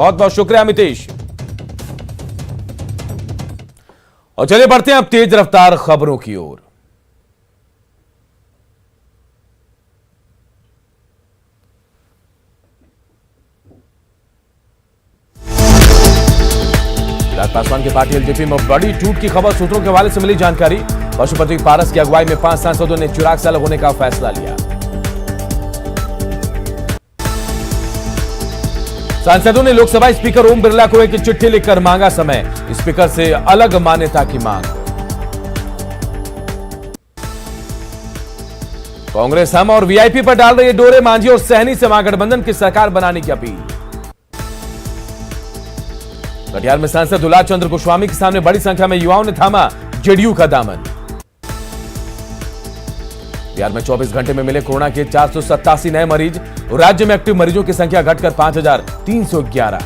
बहुत बहुत शुक्रिया मितेश। और चलिए बढ़ते हैं अब तेज रफ्तार खबरों की ओर। चिराग पासवान की पार्टी एलजेपी में बड़ी टूट की खबर। सूत्रों के हवाले से मिली जानकारी, पशुपति पारस की अगुवाई में 5 सांसदों ने चिराग से अलग होने का फैसला लिया। सांसदों ने लोकसभा स्पीकर ओम बिरला को एक चिट्ठी लिखकर मांगा समय, स्पीकर से अलग मान्यता की मांग। कांग्रेस हम और वीआईपी पर डाल रही है डोरे, मांझी और सहनी से महागठबंधन की सरकार बनाने की अपील। कटिहार में सांसद दुलार चंद्र गोस्वामी के सामने बड़ी संख्या में युवाओं ने थामा जेडीयू का दामन। बिहार में 24 घंटे में मिले कोरोना के 487 नए मरीज, राज्य में एक्टिव मरीजों की संख्या घटकर 5311।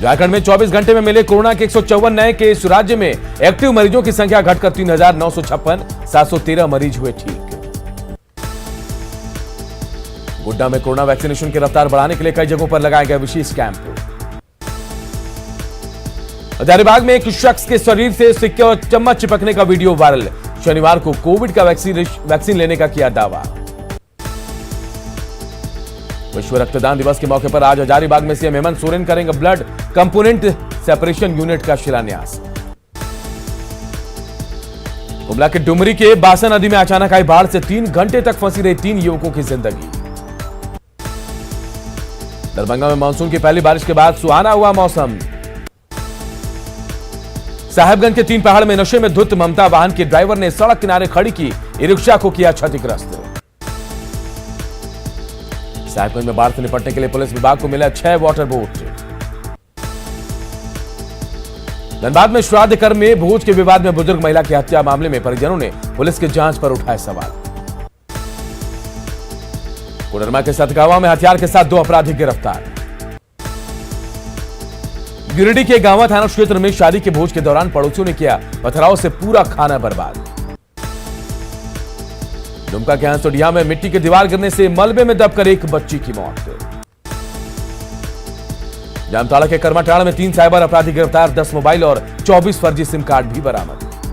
झारखंड में 24 घंटे में मिले कोरोना के 154 नए केस, राज्य में एक्टिव मरीजों की संख्या घटकर 3956, 713 मरीज हुए ठीक। गोड्डा में कोरोना वैक्सीनेशन की रफ्तार बढ़ाने के लिए कई जगहों पर लगाया गया विशेष कैंप। हजारीबाग में एक शख्स के शरीर से सिक्के और चम्मच चिपकने का वीडियो वायरल, शनिवार को कोविड का वैक्सीन लेने का किया दावा। विश्व रक्तदान दिवस के मौके पर आज हजारीबाग में सीएम हेमंत सोरेन करेंगे ब्लड कंपोनेंट सेपरेशन यूनिट का शिलान्यास। गुमला के डुमरी के बासा नदी में अचानक आई बाढ़ से 3 घंटे तक फंसी रही 3 युवकों की जिंदगी। दरभंगा में मानसून की पहली बारिश के बाद सुहाना हुआ मौसम। साहेबगंज के 3 पहाड़ में नशे में धुत ममता वाहन के ड्राइवर ने सड़क किनारे खड़ी की ई रिक्शा को किया क्षतिग्रस्त। साहेबगंज में बाढ़ से निपटने के लिए पुलिस विभाग को मिला 6 वाटर बोट। धनबाद में श्राद्ध कर्म में भोज के विवाद में बुजुर्ग महिला की हत्या मामले में परिजनों ने पुलिस की जांच पर उठाए सवाल। कोडरमा के सतगावा में हथियार के साथ 2 अपराधी गिरफ्तार। गिरिडीह के गांवा थाना क्षेत्र में शादी के भोज के दौरान पड़ोसियों ने किया पथराव से पूरा खाना बर्बाद। दुमका के हंसोडिया में मिट्टी की दीवार गिरने से मलबे में दबकर एक बच्ची की मौत। जामताड़ा के कर्माटाड़ में 3 साइबर अपराधी गिरफ्तार, 10 मोबाइल और 24 फर्जी सिम कार्ड भी बरामद।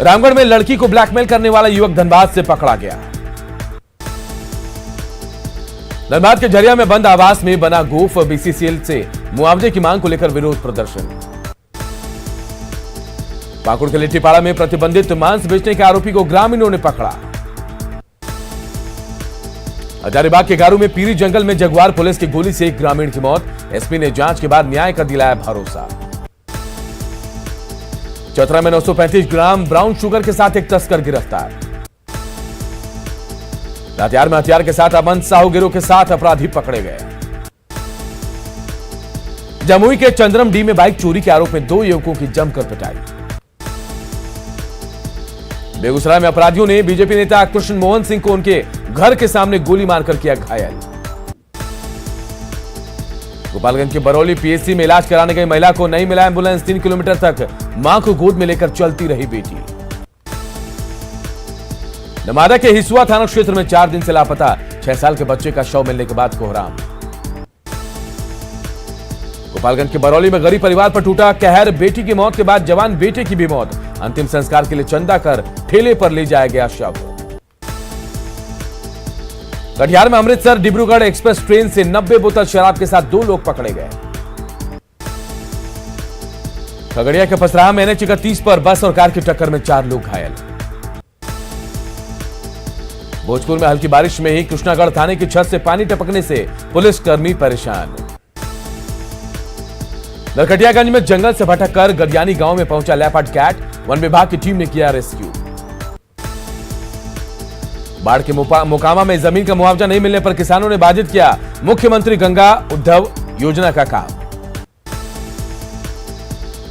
रामगढ़ में लड़की को ब्लैकमेल करने वाला युवक धनबाद से पकड़ा गया। धनबाद के झरिया में बंद आवास में बना गोफ, बीसीसीएल से मुआवजे की मांग को लेकर विरोध प्रदर्शन। पाकुड़ के लिट्टीपाड़ा में प्रतिबंधित मांस बेचने के आरोपी को ग्रामीणों ने पकड़ा। हजारीबाग के गारू में पीरी जंगल में जगुआर पुलिस की गोली से एक ग्रामीण की मौत, एसपी ने जांच के बाद न्याय का दिलाया भरोसा। चतरा में 935 ग्राम ब्राउन शुगर के साथ एक तस्कर गिरफ्तार। लातेहार में हथियार के साथ अमन साहू गिरोह के 7 अपराधी पकड़े गए। जमुई के चंद्रम डी में बाइक चोरी के आरोप में 2 युवकों की जमकर पिटाई। बेगूसराय में अपराधियों ने बीजेपी नेता कृष्ण मोहन सिंह को उनके घर के सामने गोली मारकर किया घायल। गोपालगंज के बरौली पीएचसी में इलाज कराने गई महिला को नहीं मिला एम्बुलेंस, 3 किलोमीटर तक मां को गोद में लेकर चलती रही बेटी। नवादा के हिसुआ थाना क्षेत्र में 4 दिन से लापता 6 साल के बच्चे का शव मिलने के बाद कोहराम। गोपालगंज के बरौली में गरीब परिवार पर टूटा कहर, बेटी की मौत के बाद जवान बेटे की भी मौत, अंतिम संस्कार के लिए चंदा कर ठेले पर ले जाया गया शव। कटिहार में अमृतसर डिब्रूगढ़ एक्सप्रेस ट्रेन से 90 बोतल शराब के साथ 2 लोग पकड़े गए। खगड़िया के पसराहा में NH 31 पर बस और कार की टक्कर में 4 लोग घायल। भोजपुर में हल्की बारिश में ही कृष्णागढ़ थाने की छत से पानी टपकने से पुलिसकर्मी परेशान। नरकटियागंज में जंगल से भटक कर गडियानी गांव में पहुंचा लेपर्ड कैट, वन विभाग की टीम ने किया रेस्क्यू। बाढ़ के मोकामा में जमीन का मुआवजा नहीं मिलने पर किसानों ने बाधित किया मुख्यमंत्री गंगा उद्धव योजना का काम।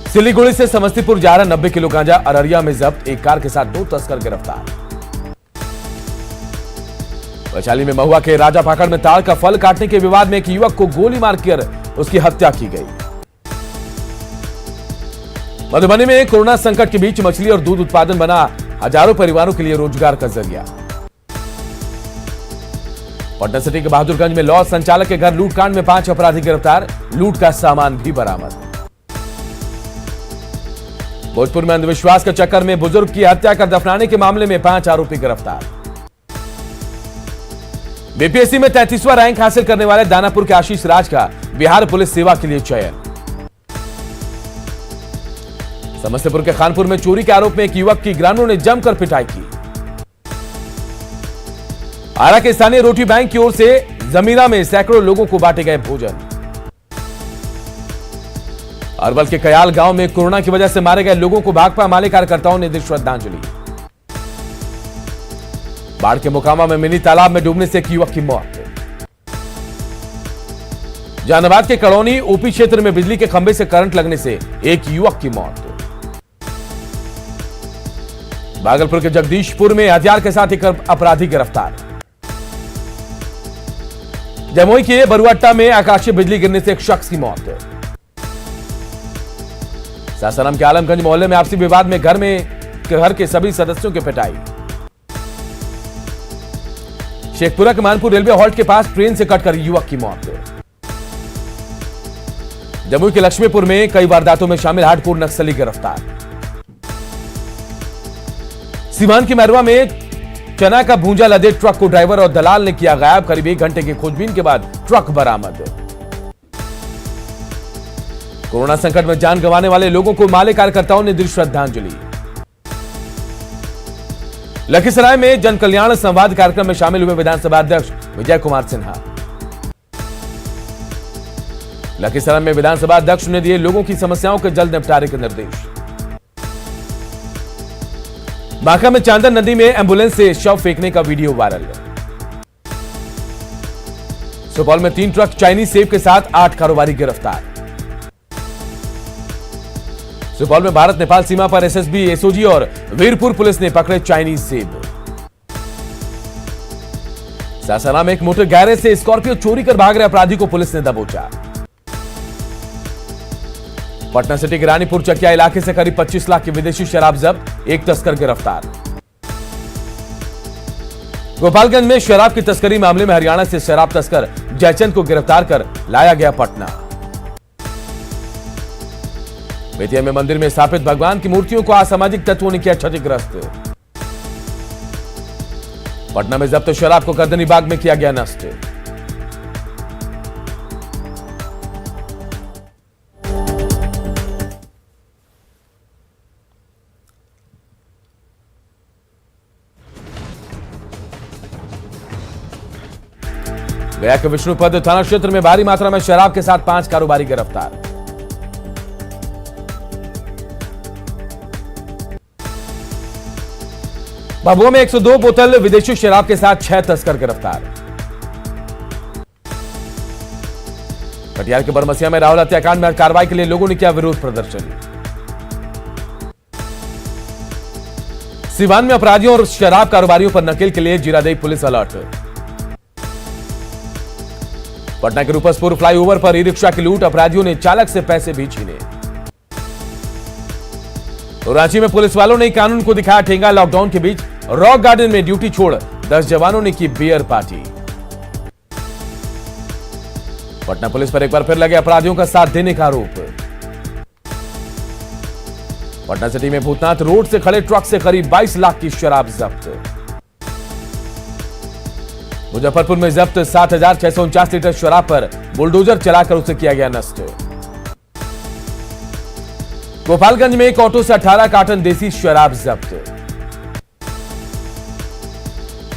सिलीगुड़ी से समस्तीपुर जा रहा 90 किलो गांजा अररिया में जब्त, एक कार के साथ 2 तस्कर गिरफ्तार। वैशाली में महुआ के राजा पाकड़ में ताड़ का फल काटने के विवाद में एक युवक को गोली मारकर उसकी हत्या की गई। मधुबनी में कोरोना संकट के बीच मछली और दूध उत्पादन बना हजारों परिवारों के लिए रोजगार का जरिया। पटना सिटी के बहादुरगंज में लॉज संचालक के घर लूटकांड में 5 अपराधी गिरफ्तार, लूट का सामान भी बरामद। भोजपुर में अंधविश्वास के चक्कर में बुजुर्ग की हत्या कर दफनाने के मामले में 5 आरोपी गिरफ्तार। बीपीएससी में 33वां रैंक हासिल करने वाले दानापुर के आशीष राज का बिहार पुलिस सेवा के लिए चयन। समस्तीपुर के खानपुर में चोरी के आरोप में एक युवक की ग्रामीणों ने जमकर पिटाई की। आरा के स्थानीय रोटी बैंक की ओर से जमीरा में सैकड़ों लोगों को बांटे गए भोजन। अरवल के कयाल गांव में कोरोना की वजह से मारे गए लोगों को भाकपा माले कार्यकर्ताओं ने दी श्रद्धांजलि। बाढ़ के मोकामा में मिनी तालाब में डूबने से एक युवक की मौत। जहानाबाद के कड़ौनी ओपी क्षेत्र में बिजली के खंभे से करंट लगने से एक युवक की मौत। भागलपुर के जगदीशपुर में हथियार के साथ एक अपराधी गिरफ्तार। जमुई के बरुअट्टा में आकाशीय बिजली गिरने से एक शख्स की मौत। सासाराम के आलमगंज मोहल्ले में आपसी विवाद में घर के सभी सदस्यों की पिटाई। शेखपुरा के मानपुर रेलवे हॉल्ट के पास ट्रेन से कटकर युवक की मौत। जमुई के लक्ष्मीपुर में कई वारदातों में शामिल हार्डकोर नक्सली गिरफ्तार। सीवान की मैरवा में चना का भूंजा लदे ट्रक को ड्राइवर और दलाल ने किया गायब। करीब 1 घंटे की खोजबीन के बाद ट्रक बरामद। कोरोना संकट में जान गंवाने वाले लोगों को माले कार्यकर्ताओं ने दी श्रद्धांजलि। लखीसराय में जन कल्याण संवाद कार्यक्रम में शामिल हुए विधानसभा अध्यक्ष विजय कुमार सिन्हा। लखीसराय में विधानसभा अध्यक्ष ने दिए लोगों की समस्याओं के जल्द निपटारे के निर्देश। बांका में चांदन नदी में एंबुलेंस से शव फेंकने का वीडियो वायरल। सुपौल में 3 ट्रक चाइनीज सेब के साथ 8 कारोबारी गिरफ्तार। सुपौल में भारत नेपाल सीमा पर एसएसबी, एसओजी और वीरपुर पुलिस ने पकड़े चाइनीज सेब। सासाराम में एक मोटर गैरेज से स्कॉर्पियो चोरी कर भाग रहे अपराधी को पुलिस ने दबोचा। पटना सिटी के रानीपुर चकिया इलाके से करीब 25 लाख की विदेशी शराब जब्त, एक तस्कर गिरफ्तार। गोपालगंज में शराब की तस्करी मामले में हरियाणा से शराब तस्कर जयचंद को गिरफ्तार कर लाया गया पटना। बेतिया में मंदिर में स्थापित भगवान की मूर्तियों को असामाजिक तत्वों ने किया क्षतिग्रस्त। पटना में जब्त शराब को गर्दनीबाग में किया गया नष्ट। गया के विष्णुपद थाना क्षेत्र में भारी मात्रा में शराब के साथ 5 कारोबारी गिरफ्तार। भभुआ में 102 बोतल विदेशी शराब के साथ 6 तस्कर गिरफ्तार। कटिहार के बरमसिया में राहुल हत्याकांड में कार्रवाई के लिए लोगों ने किया विरोध प्रदर्शन। सिवान में अपराधियों और शराब कारोबारियों पर नकेल के लिए जीरादेई पुलिस अलर्ट। पटना के रूपसपुर फ्लाईओवर पर ई रिक्शा की लूट, अपराधियों ने चालक से पैसे भी छीने। तो रांची में पुलिस वालों ने कानून को दिखाया ठेंगा, लॉकडाउन के बीच रॉक गार्डन में ड्यूटी छोड़ 10 जवानों ने की बियर पार्टी। पटना पुलिस पर एक बार फिर लगे अपराधियों का साथ देने का आरोप। पटना सिटी में भूतनाथ रोड से खड़े ट्रक से करीब 22 लाख की शराब जब्त। मुजफ्फरपुर में जब्त 7,649 लीटर शराब पर बुलडोजर चलाकर उसे किया गया नष्ट। गोपालगंज में एक ऑटो से 18 कार्टन देसी शराब जब्त।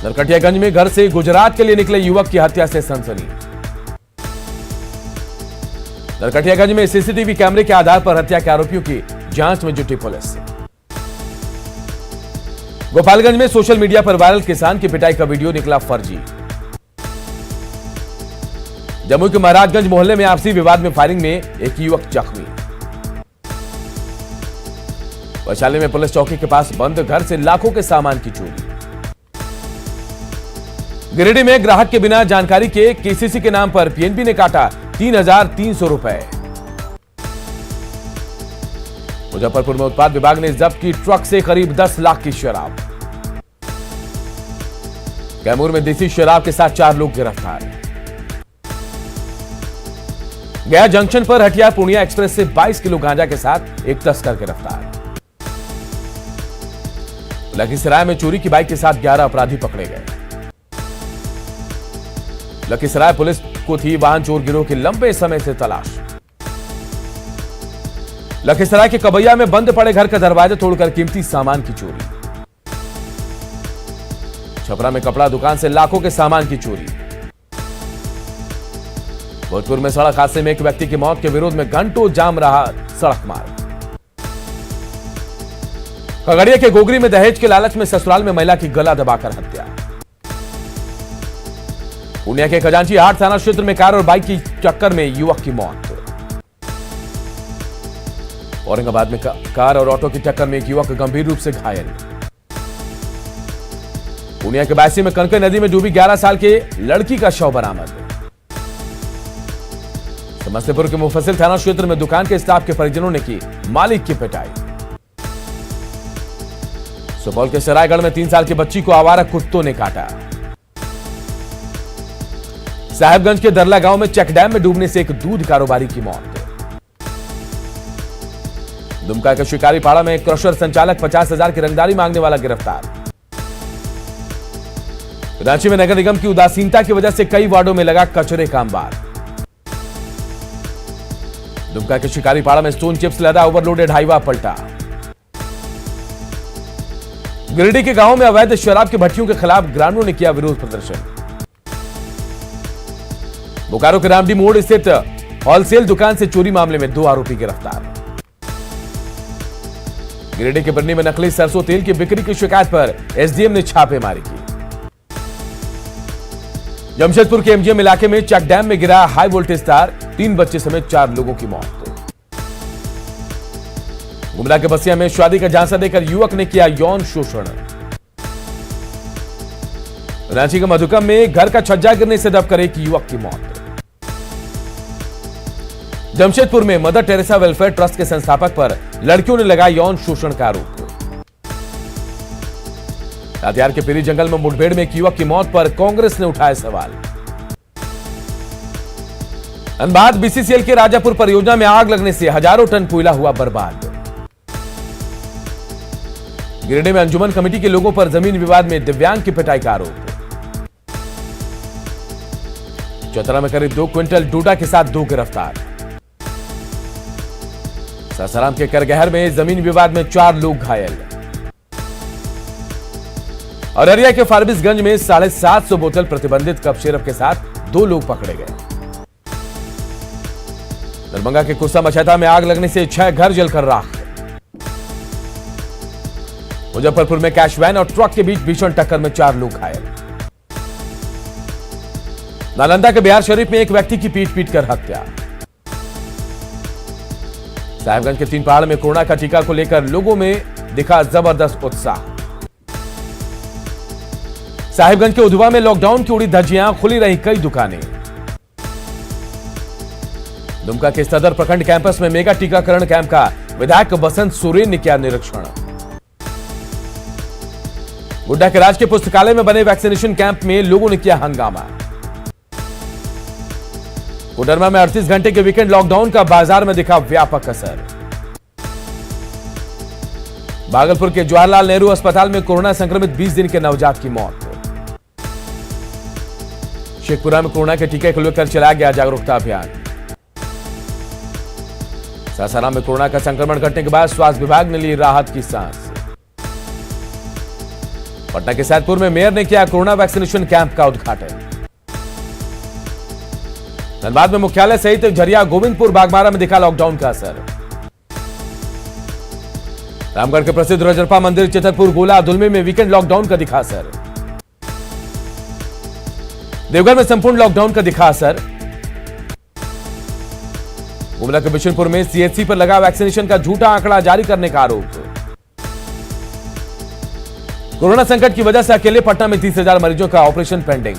नरकटियागंज में घर से गुजरात के लिए निकले युवक की हत्या से सनसनी। नरकटियागंज में सीसीटीवी कैमरे के आधार पर हत्या के आरोपियों की जांच में जुटी पुलिस। गोपालगंज में सोशल मीडिया पर वायरल किसान की पिटाई का वीडियो निकला फर्जी। जमुई के महाराजगंज मोहल्ले में आपसी विवाद में फायरिंग में एक युवक जख्मी। वैशाली में पुलिस चौकी के पास बंद घर से लाखों के सामान की चोरी। गिरिडीह में ग्राहक के बिना जानकारी के केसीसी के नाम पर पीएनबी ने काटा 3,300 रुपए। मुजफ्फरपुर में उत्पाद विभाग ने जब्त की ट्रक से करीब 10 लाख की शराब। कैमूर में देसी शराब के साथ 4 लोग गिरफ्तार। गया जंक्शन पर हटिया पूर्णिया एक्सप्रेस से 22 किलो गांजा के साथ एक तस्कर गिरफ्तार। लखीसराय में चोरी की बाइक के साथ 11 अपराधी पकड़े गए। लखीसराय पुलिस को थी वाहन चोर गिरोह की लंबे समय से तलाश। लखीसराय के कबैया में बंद पड़े घर का दरवाजा तोड़कर कीमती सामान की चोरी। छपरा में कपड़ा दुकान से लाखों के सामान की चोरी। भोजपुर में सड़क हादसे में एक व्यक्ति की मौत के विरोध में घंटों जाम रहा सड़क मार्ग। खगड़िया के गोगरी में दहेज के लालच में ससुराल में महिला की गला दबाकर हत्या। पूर्णिया के खजांची हाट थाना क्षेत्र में कार और बाइक की टक्कर में युवक की मौत। औरंगाबाद में कार और ऑटो की टक्कर में एक युवक गंभीर रूप से घायल। पूर्णिया के बायसी में कनकई नदी में डूबी 11 साल के लड़की का शव बरामद। समस्तीपुर के मुफस्सिल थाना क्षेत्र में दुकान के स्टाफ के परिजनों ने की मालिक की पिटाई। सुपौल के सरायगढ़ में 3 साल की बच्ची को आवारा कुत्तों ने काटा। साहेबगंज के दरला गांव में चेक डैम में डूबने से एक दूध कारोबारी की मौत। दुमका के शिकारीपाड़ा में क्रशर संचालक 50,000 की रंगदारी मांगने वाला गिरफ्तार। रांची में नगर निगम की उदासीनता की वजह से कई वार्डों में लगा कचरे का अंबार। दुमका के शिकारीपाड़ा में स्टोन चिप्स लदा ओवरलोडेड हाईवा पलटा। गिरिडीह के गांव में अवैध शराब की भट्टियों के खिलाफ ग्रामीणों ने किया विरोध प्रदर्शन। बोकारो के रामडी मोड़ स्थित होलसेल दुकान से चोरी मामले में 2 आरोपी गिरफ्तार। गिरिडीह के बरनी में नकली सरसों तेल की बिक्री की शिकायत पर एसडीएम ने छापेमारी की। जमशेदपुर के एमजीएम इलाके में चेक डैम में गिरा हाई वोल्टेज तार, 3 बच्चे समेत 4 लोगों की मौत। गुमला के बसिया में शादी का झांसा देकर युवक ने किया यौन शोषण। रांची के मधुकम में घर का छज्जा गिरने से दबकर एक युवक की मौत। जमशेदपुर में मदर टेरेसा वेलफेयर ट्रस्ट के संस्थापक पर लड़कियों ने लगाया यौन शोषण का आरोप। लातेहार के पीरी जंगल में मुठभेड़ में एक युवक की मौत पर कांग्रेस ने उठाए सवाल। धनबाद बीसीसीएल के राजापुर परियोजना में आग लगने से हजारों टन कोयला हुआ बर्बाद। गिरिडीह में अंजुमन कमेटी के लोगों पर जमीन विवाद में दिव्यांग की पिटाई का आरोप। चतरा में करीब 2 क्विंटल डोडा के साथ 2 गिरफ्तार। सासाराम के करगहर में जमीन विवाद में 4 लोग घायल। और अरिया के फारबिसगंज में 750 बोतल प्रतिबंधित कप सिरप के साथ 2 लोग पकड़े गए। दरभंगा के कुर्सा मछैता में आग लगने से 6 घर जलकर राख। मुजफ्फरपुर में कैश वैन और ट्रक के बीच भीषण टक्कर में 4 लोग घायल। नालंदा के बिहार शरीफ में एक व्यक्ति की पीट कर हत्या। साहेबगंज के 3 पहाड़ में कोरोना का टीका को लेकर लोगों में दिखा जबरदस्त उत्साह। साहिबगंज के उधवा में लॉकडाउन की उड़ी धज्जियां, खुली रही कई दुकानें। दुमका के सदर प्रखंड कैंपस में मेगा टीकाकरण कैंप का विधायक बसंत सोरेन ने किया निरीक्षण। गोड्डा के राज के पुस्तकालय में बने वैक्सीनेशन कैंप में लोगों ने किया हंगामा। कोडरमा में 38 घंटे के वीकेंड लॉकडाउन का बाजार में दिखा व्यापक असर। भागलपुर के जवाहरलाल नेहरू अस्पताल में कोरोना संक्रमित 20 दिन के नवजात की मौत। शेखपुरा में कोरोना के टीके को लेकर चलाया गया जागरूकता अभियान। सासाराम में कोरोना का संक्रमण घटने के बाद स्वास्थ्य विभाग ने ली राहत की सांस। पटना के सैदपुर में मेयर ने किया कोरोना वैक्सीनेशन कैंप का उद्घाटन। धनबाद में मुख्यालय सहित झरिया, गोविंदपुर, बागमारा में दिखा लॉकडाउन का असर। रामगढ़ के प्रसिद्ध रजरप्पा मंदिर, चितरपुर, गोला, दुलमी में वीकेंड लॉकडाउन का दिखा असर। देवघर में संपूर्ण लॉकडाउन का दिखा असर। गुमला के बिशनपुर में सीएचसी पर लगा वैक्सीनेशन का झूठा आंकड़ा जारी करने का आरोप। कोरोना संकट की वजह से अकेले पटना में 30,000 मरीजों का ऑपरेशन पेंडिंग।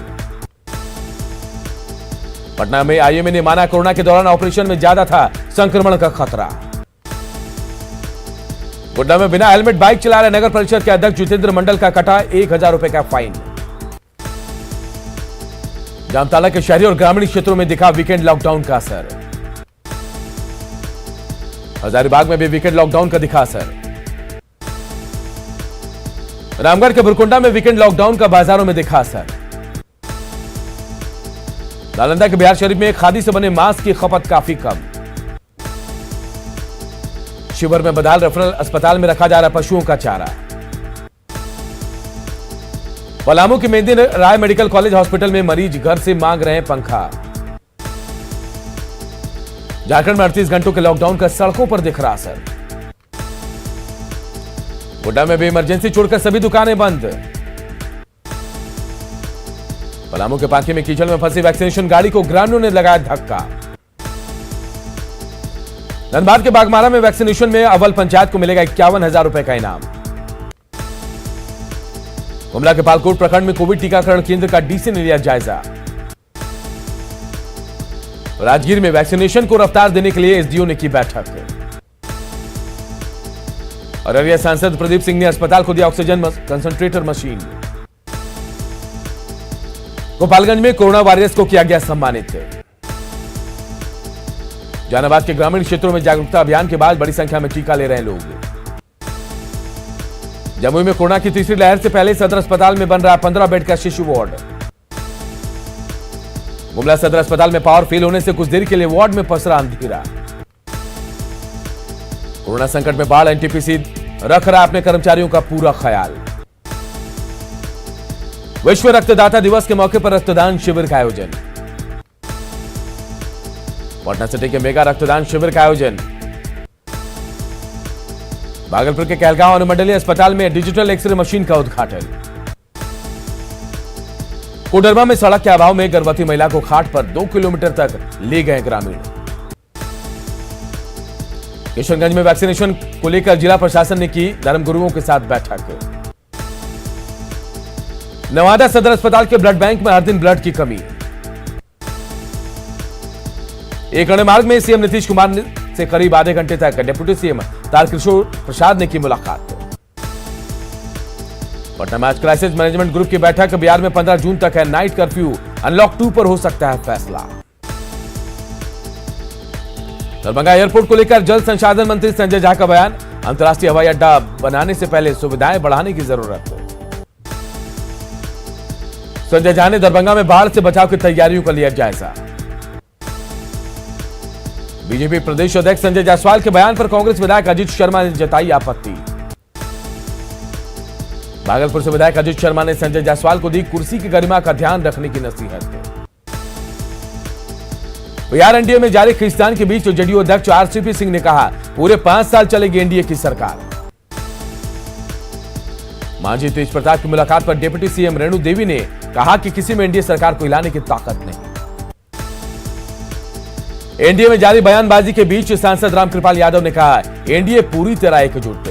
पटना में आईएमए ने माना कोरोना के दौरान ऑपरेशन में ज्यादा था संक्रमण का खतरा। गोड्डा में बिना हेलमेट बाइक चला रहे नगर परिषद के अध्यक्ष जितेंद्र मंडल का कटा 1,000 रुपए का फाइन। जामताड़ा के शहरी और ग्रामीण क्षेत्रों में दिखा वीकेंड लॉकडाउन का असर। हजारीबाग में भी वीकेंड लॉकडाउन का दिखा असर। रामगढ़ के बुरकुंडा में वीकेंड लॉकडाउन का बाजारों में दिखा असर। नालंदा के बिहार शरीफ में खादी से बने मास्क की खपत काफी कम। शिवर में बदाल रेफरल अस्पताल में रखा जा रहा पशुओं का चारा। पलामू के मेहंदी राय मेडिकल कॉलेज हॉस्पिटल में मरीज घर से मांग रहे हैं पंखा। झारखंड में 38 घंटों के लॉकडाउन का सड़कों पर दिख रहा असर। गोड्डा में भी इमरजेंसी छोड़कर सभी दुकानें बंद। पलामू के पांकी में कीचड़ में फंसी वैक्सीनेशन गाड़ी को ग्रामीणों ने लगाया धक्का। धनबाद के बागमारा में वैक्सीनेशन में अव्वल पंचायत को मिलेगा 51,000 रुपए का इनाम। गुमला के पालकोट प्रखंड में कोविड टीकाकरण केंद्र का डीसी ने लिया जायजा। राजगीर में वैक्सीनेशन को रफ्तार देने के लिए एसडीओ ने की बैठक। अररिया सांसद प्रदीप सिंह ने अस्पताल को दिया ऑक्सीजन कंसंट्रेटर मशीन। गोपालगंज में कोरोना वॉरियर्स को किया गया सम्मानित। जहानाबाद के ग्रामीण क्षेत्रों में जागरूकता अभियान के बाद बड़ी संख्या में टीका ले रहे हैं लोग। जमुई में कोरोना की तीसरी लहर से पहले सदर अस्पताल में बन रहा 15 बेड का शिशु वार्ड। गुमला सदर अस्पताल में पावर फेल होने से कुछ देर के लिए वार्ड में पसरा अंधेरा। कोरोना संकट में बाढ़ एनटीपीसी रख रहा अपने कर्मचारियों का पूरा ख्याल। विश्व रक्तदाता दिवस के मौके पर रक्तदान शिविर का आयोजन। पटना सिटी के मेगा रक्तदान शिविर का आयोजन। भागलपुर के कहलगांव अनुमंडलीय अस्पताल में डिजिटल एक्सरे मशीन का उद्घाटन। कोडरमा में सड़क के अभाव में गर्भवती महिला को खाट पर 2 किलोमीटर तक ले गए ग्रामीण। किशनगंज में वैक्सीनेशन को लेकर जिला प्रशासन ने की धर्मगुरुओं के साथ बैठक। नवादा सदर अस्पताल के ब्लड बैंक में हर दिन ब्लड की कमी। एक अन्य मार्ग में सीएम नीतीश कुमार से करीब आधे घंटे तक डिप्टी सीएम तारकिशोर प्रसाद ने की मुलाकात। पटना में आज क्राइसिस मैनेजमेंट ग्रुप की बैठक। बिहार में 15 जून तक है नाइट कर्फ्यू। अनलॉक 2 पर हो सकता है फैसला। दरभंगा एयरपोर्ट को लेकर जल संसाधन मंत्री संजय झा का बयान। अंतर्राष्ट्रीय हवाई अड्डा बनाने से पहले सुविधाएं बढ़ाने की जरूरत है। संजय झा ने दरभंगा में बाढ़ से बचाव की तैयारियों का लिया जायजा। बीजेपी प्रदेश अध्यक्ष संजय जायसवाल के बयान पर कांग्रेस विधायक अजीत शर्मा ने जताई आपत्ति। भागलपुर से विधायक अजीत शर्मा ने संजय जायसवाल को दी कुर्सी की गरिमा का ध्यान रखने की नसीहत। बिहार एनडीए में जारी खींचतान के बीच जेडीयू अध्यक्ष आरसीपी सिंह ने कहा पूरे 5 साल चलेगी एनडीए की सरकार। मांझी तेज प्रताप की मुलाकात पर डिप्टी सीएम रेणु देवी ने कहा कि किसी में एनडीए सरकार को हिलाने की ताकत नहीं। एनडीए में जारी बयानबाजी के बीच सांसद रामकृपाल यादव ने कहा एनडीए पूरी तरह एकजुट।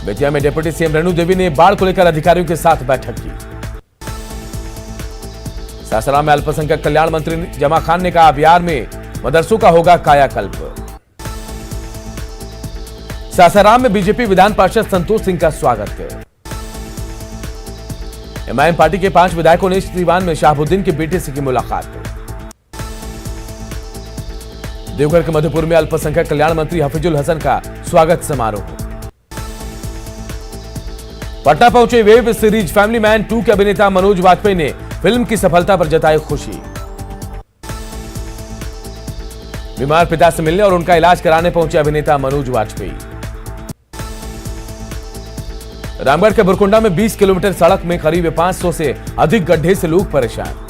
बेतिया में डिप्टी सीएम रेणु देवी ने बाढ़ को लेकर अधिकारियों के साथ बैठक की। सासाराम में अल्पसंख्यक कल्याण मंत्री जमा खान ने कहा बिहार में मदरसों का होगा कायाकल्प। सासाराम में बीजेपी विधान पार्षद संतोष सिंह का स्वागत। एमआईएम पार्टी के 5 विधायकों ने सीवान में शाहबुद्दीन के बेटे से की मुलाकात। देवघर के मधुपुर में अल्पसंख्यक कल्याण मंत्री हफीजुल हसन का स्वागत समारोह। पटना पहुंचे वेब सीरीज फैमिली मैन 2 के अभिनेता मनोज वाजपेयी ने फिल्म की सफलता पर जताई खुशी। बीमार पिता से मिलने और उनका इलाज कराने पहुंचे अभिनेता मनोज वाजपेयी। रामगढ़ के बुरकुंडा में 20 किलोमीटर सड़क में करीब 500 से अधिक गड्ढे से लोग परेशान।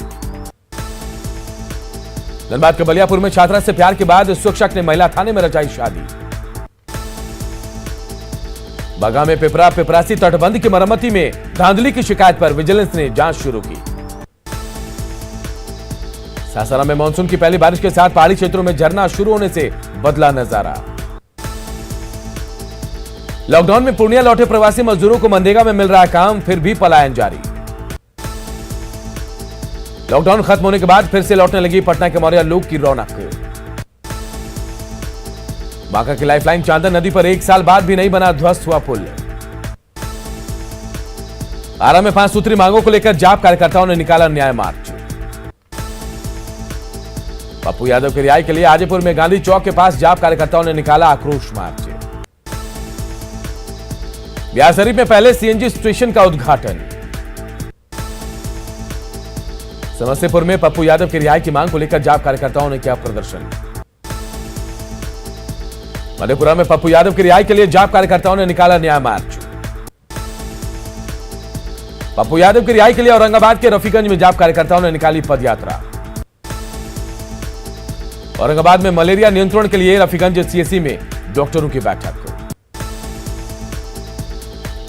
धनबाद के बलियापुर में छात्रा से प्यार के बाद शिक्षक ने महिला थाने में रचाई शादी। बागा में पिपरासी तटबंध की मरम्मती में धांधली की शिकायत पर विजिलेंस ने जांच शुरू की। सासाराम में मानसून की पहली बारिश के साथ पहाड़ी क्षेत्रों में झरना शुरू होने से बदला नजारा। लॉकडाउन में पूर्णिया लौटे प्रवासी मजदूरों को मनरेगा में मिल रहा काम, फिर भी पलायन जारी। लॉकडाउन खत्म होने के बाद फिर से लौटने लगी पटना के मौर्या लोग की रौनक। बांका की लाइफलाइन चांदन नदी पर 1 साल बाद भी नहीं बना ध्वस्त हुआ पुल। आरा में 5 सूत्री मांगों को लेकर जाप कार्यकर्ताओं ने निकाला न्याय मार्च। पप्पू यादव की रिहाई के लिए आजमपुर में गांधी चौक के पास जाप कार्यकर्ताओं ने निकाला आक्रोश मार्च। बिहारशरीफ में पहले सीएनजी स्टेशन का उद्घाटन। समस्तीपुर में पप्पू यादव की रिहाई की मांग को लेकर जाप कार्यकर्ताओं ने किया प्रदर्शन। मधेपुरा में पप्पू यादव की रिहाई के लिए जाप कार्यकर्ताओं ने निकाला न्याय मार्च। पप्पू यादव की रिहाई के लिए औरंगाबाद के रफीगंज में जाप कार्यकर्ताओं ने निकाली पदयात्रा। औरंगाबाद में मलेरिया नियंत्रण के लिए रफीगंज सीएससी में डॉक्टरों की बैठक।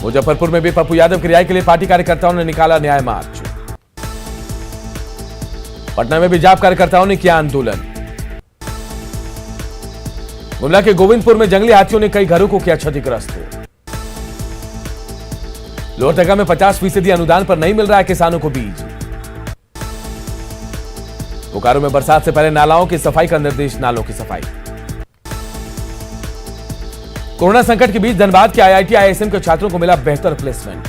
मुजफ्फरपुर में भी पप्पू यादव की रिहाई के लिए पार्टी कार्यकर्ताओं ने निकाला न्याय मार्च। पटना में भी जाप कार्यकर्ताओं ने किया आंदोलन। गुमला के गोविंदपुर में जंगली हाथियों ने कई घरों को किया क्षतिग्रस्त। लोहरदगा में 50% अनुदान पर नहीं मिल रहा है किसानों को बीज। बोकारो में बरसात से पहले नालाओं की सफाई का निर्देश, नालों की सफाई। कोरोना संकट के बीच धनबाद के आईआईटी आईएसएम के छात्रों को मिला बेहतर प्लेसमेंट।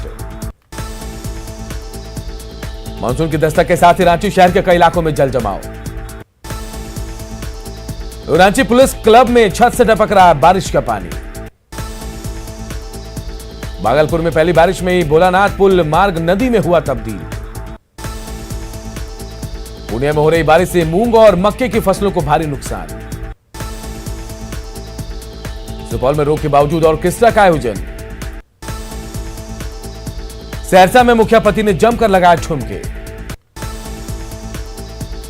मानसून की दस्तक के साथ ही रांची शहर के कई इलाकों में जल जमाव। रांची पुलिस क्लब में छत से टपक रहा बारिश का पानी। भागलपुर में पहली बारिश में ही भोलानाथ पुल मार्ग नदी में हुआ तब्दील। पुणे में हो रही बारिश से मूंग और मक्के की फसलों को भारी नुकसान। सुपौल में रोक के बावजूद ऑर्केस्ट्रा का आयोजन। सहरसा में मुखिया पति ने जमकर लगाया ठुमके।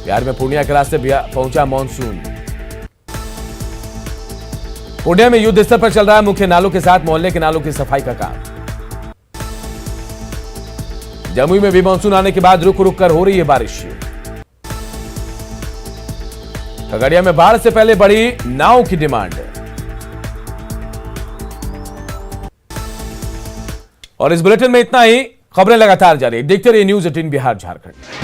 बिहार में पूर्णिया के रास्ते पहुंचा मानसून। पूर्णिया में युद्ध स्तर पर चल रहा है मुख्य नालों के साथ मोहल्ले के नालों की सफाई का काम। जमुई में भी मानसून आने के बाद रुक रुक कर हो रही है बारिश। खगड़िया में बाढ़ से पहले बढ़ी नाव की डिमांड। और इस बुलेटिन में इतना ही। खबरें लगातार जारी, देखते रहिए न्यूज़ 18 बिहार झारखंड।